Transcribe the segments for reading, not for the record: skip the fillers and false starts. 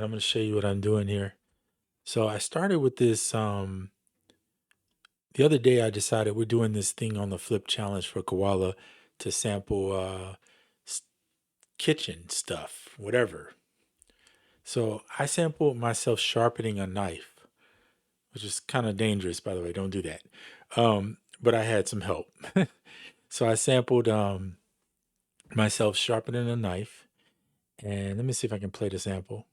I'm going to show you what I'm doing here. So I started with this. The other day I decided we're doing this thing on the Flip Challenge for Koala to sample kitchen stuff, whatever. So I sampled myself sharpening a knife, which is kind of dangerous, by the way. Don't do that. But I had some help. So I sampled myself sharpening a knife. And let me see if I can play the sample.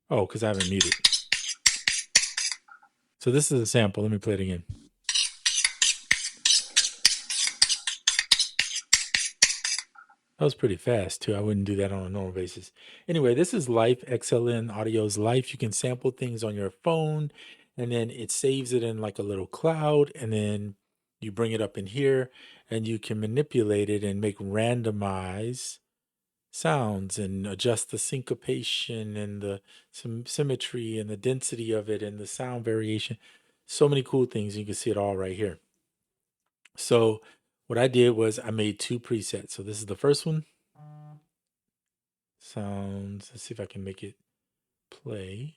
Oh, because I haven't muted. So this is a sample. Let me play it again. That was pretty fast too. I wouldn't do that on a normal basis. Anyway, this is Life, XLN Audio's Life. You can sample things on your phone and then it saves it in like a little cloud, and then you bring it up in here and you can manipulate it and make randomize sounds and adjust the syncopation and the some symmetry and the density of it and the sound variation. So many cool things. You can see it all right here. So what I did was I made two presets. So this is the first one. Sounds. Let's see if I can make it play.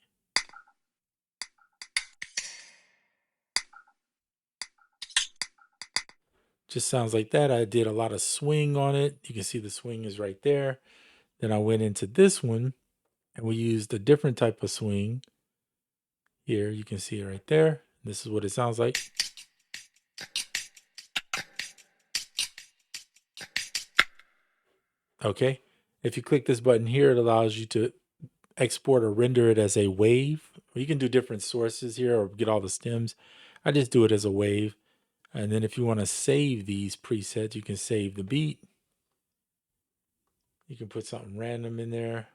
Just sounds like that. I did a lot of swing on it. You can see the swing is right there. Then I went into this one and we used a different type of swing. Here, you can see it right there. This is what it sounds like. Okay. If you click this button here, it allows you to export or render it as a wave. You can do different sources here or get all the stems. I just do it as a wave. And then if you want to save these presets, you can save the beat. You can put something random in there.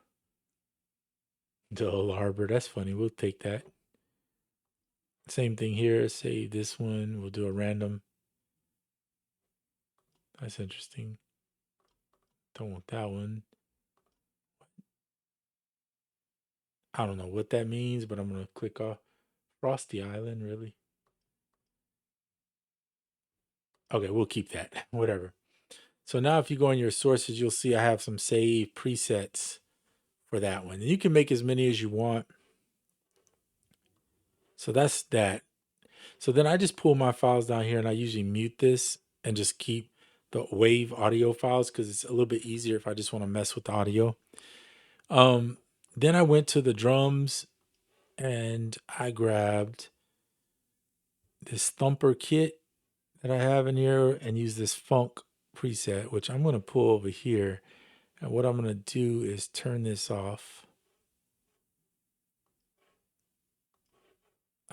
Dull Harbor, that's funny. We'll take that. Same thing here. Save this one. We'll do a random. That's interesting. Don't want that one. I don't know what that means, but I'm going to click off Frosty Island, really. Okay, we'll keep that. Whatever. So now if you go in your sources, you'll see I have some save presets for that one. And you can make as many as you want. So that's that. So then I just pull my files down here and I usually mute this and just keep the wave audio files because it's a little bit easier if I just want to mess with the audio. Then I went to the drums and I grabbed this thumper kit that I have in here and use this funk preset, which I'm going to pull over here. And what I'm going to do is turn this off.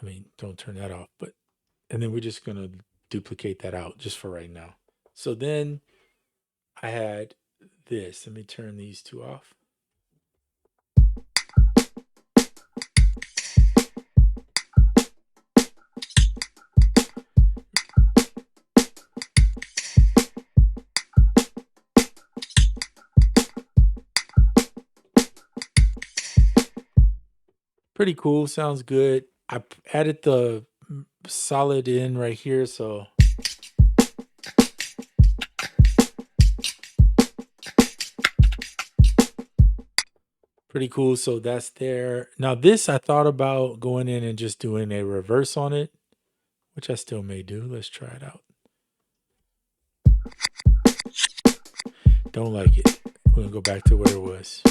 I mean, don't turn that off, and then we're just going to duplicate that out just for right now. So then I had this. Let me turn these two off. Pretty cool. Sounds good. I added the solid in right here, so pretty cool. So that's there. Now this, I thought about going in and just doing a reverse on it, which I still may do. Let's try it out. Don't like it. We're gonna go back to where it was.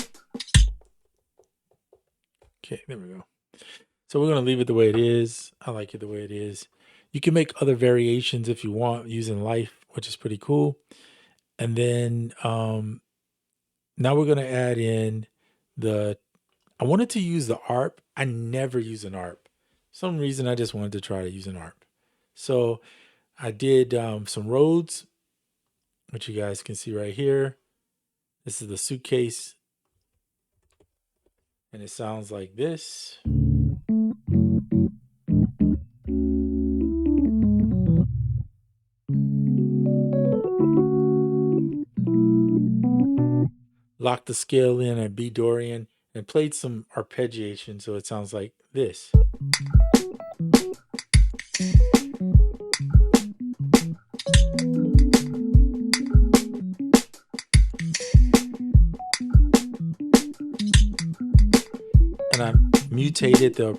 Okay, there we go. So we're gonna leave it the way it is. I like it the way it is. You can make other variations if you want using Life, which is pretty cool. And then now we're gonna add in I wanted to use the ARP. I never use an ARP. For some reason I just wanted to try to use an ARP. So I did some Rhodes, which you guys can see right here. This is the suitcase. And it sounds like this. Locked the scale in at B Dorian and played some arpeggiation, so it sounds like this. mutated the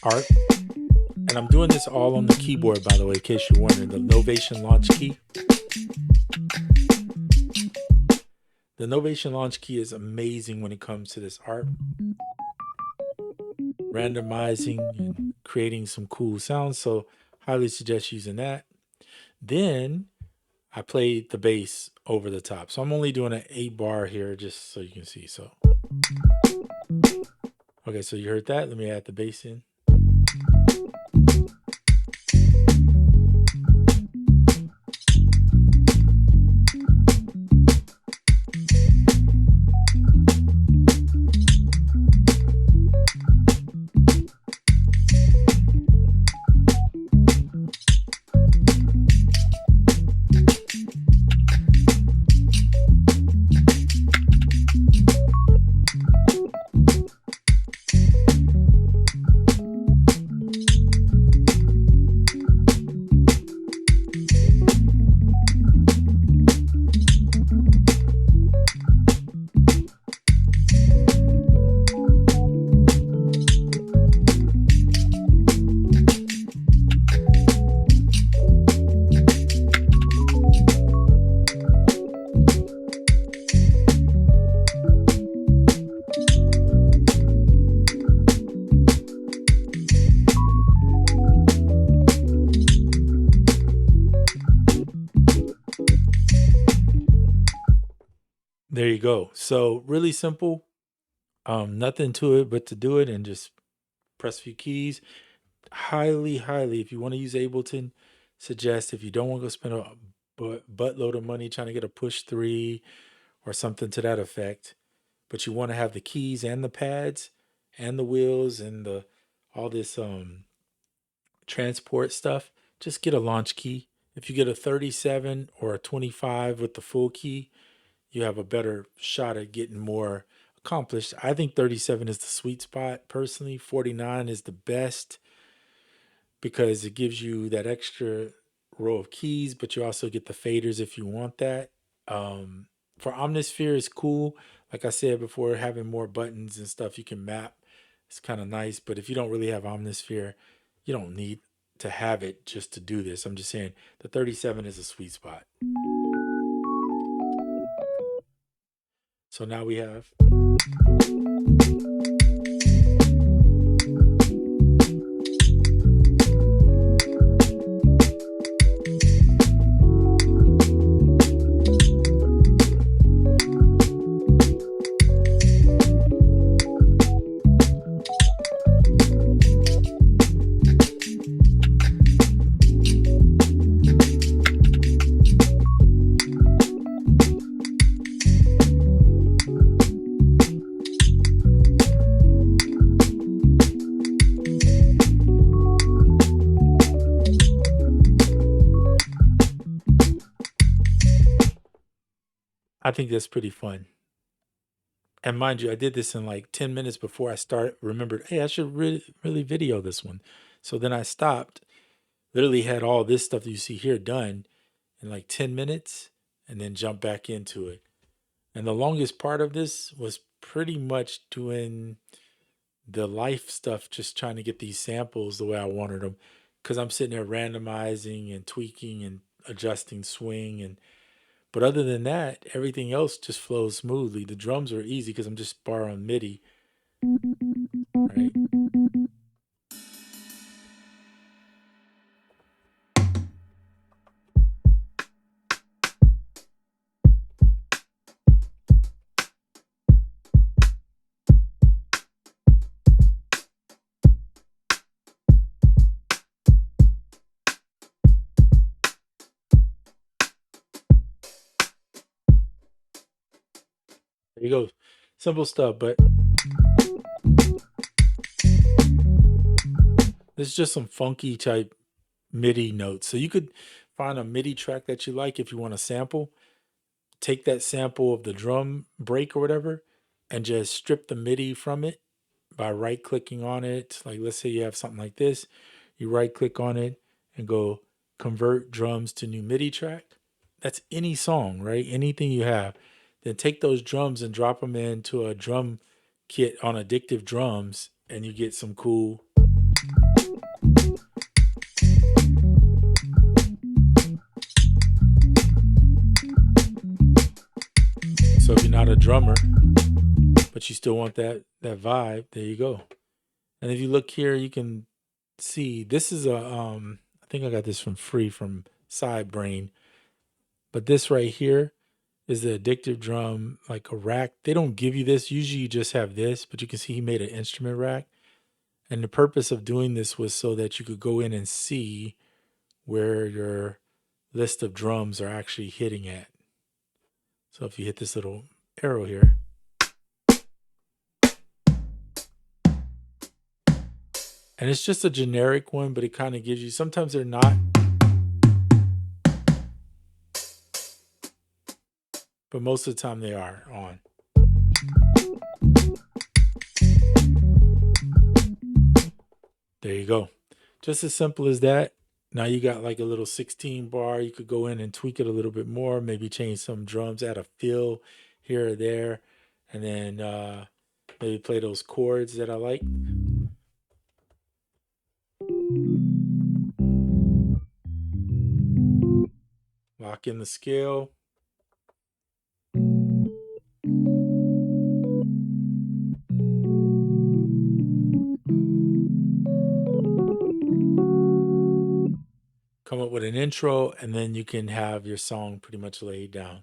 art. And I'm doing this all on the keyboard, by the way, in case you're wondering. The Novation launch key. The Novation launch key is amazing when it comes to this art. Randomizing and creating some cool sounds. So highly suggest using that. Then I played the bass over the top. So I'm only doing an 8-bar here just so you can see. So okay, so you heard that. Let me add the bass in. There you go. So really simple. Nothing to it but to do it and just press a few keys. Highly, if you want to use Ableton, suggest if you don't want to spend a buttload of money trying to get a push 3 or something to that effect, but you want to have the keys and the pads and the wheels and the all this transport stuff, just get a launch key. If you get a 37 or a 25 with the full key, you have a better shot at getting more accomplished. I think 37 is the sweet spot. Personally, 49 is the best because it gives you that extra row of keys, but you also get the faders if you want that. For Omnisphere is cool. Like I said before, having more buttons and stuff you can map. It's kind of nice, but if you don't really have Omnisphere, you don't need to have it just to do this. I'm just saying the 37 is a sweet spot. So now we have. I think that's pretty fun. And mind you, I did this in like 10 minutes before I remembered, hey, I should really video this one. So then I stopped, literally had all this stuff that you see here done in like 10 minutes and then jumped back into it. And the longest part of this was pretty much doing the life stuff, just trying to get these samples the way I wanted them. Because I'm sitting there randomizing and tweaking and adjusting swing but other than that, everything else just flows smoothly. The drums are easy because I'm just borrowing MIDI, right? There you go. Simple stuff, but this is just some funky type MIDI notes. So you could find a MIDI track that you like if you want to sample. Take that sample of the drum break or whatever and just strip the MIDI from it by right clicking on it. Like let's say you have something like this, you right click on it and go convert drums to new MIDI track. That's any song, right? Anything you have. Then take those drums and drop them into a drum kit on Addictive drums and you get some cool. So if you're not a drummer, but you still want that vibe, there you go. And if you look here, you can see this is a I think I got this from free from Sidebrain. But this right here is the Addictive drum, like a rack. They don't give you this. Usually you just have this, but you can see he made an instrument rack. And the purpose of doing this was so that you could go in and see where your list of drums are actually hitting at. So if you hit this little arrow here, and it's just a generic one, but it kind of gives you, sometimes they're not, but most of the time they are on. There you go. Just as simple as that. Now you got like a little 16 bar. You could go in and tweak it a little bit more, maybe change some drums, add a fill here or there, and then maybe play those chords that I like. Lock in the scale. Come up with an intro, and then you can have your song pretty much laid down.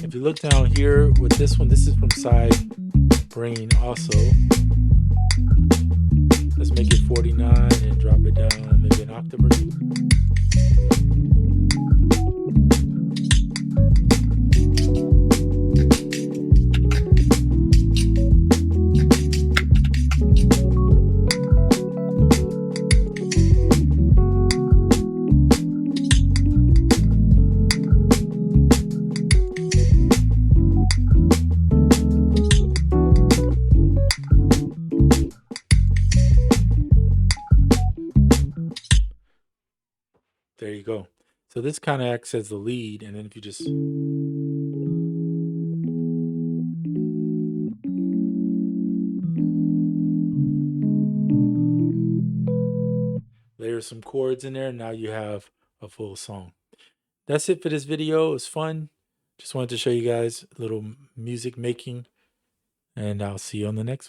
If you look down here with this one, this is from Sidebrain also. Let's make it 49 and drop it down maybe an octave or two. There you go. So this kind of acts as the lead, and then if you just layer some chords in there, now you have a full song. That's it for this video. It was fun. Just wanted to show you guys a little music making, and I'll see you on the next one.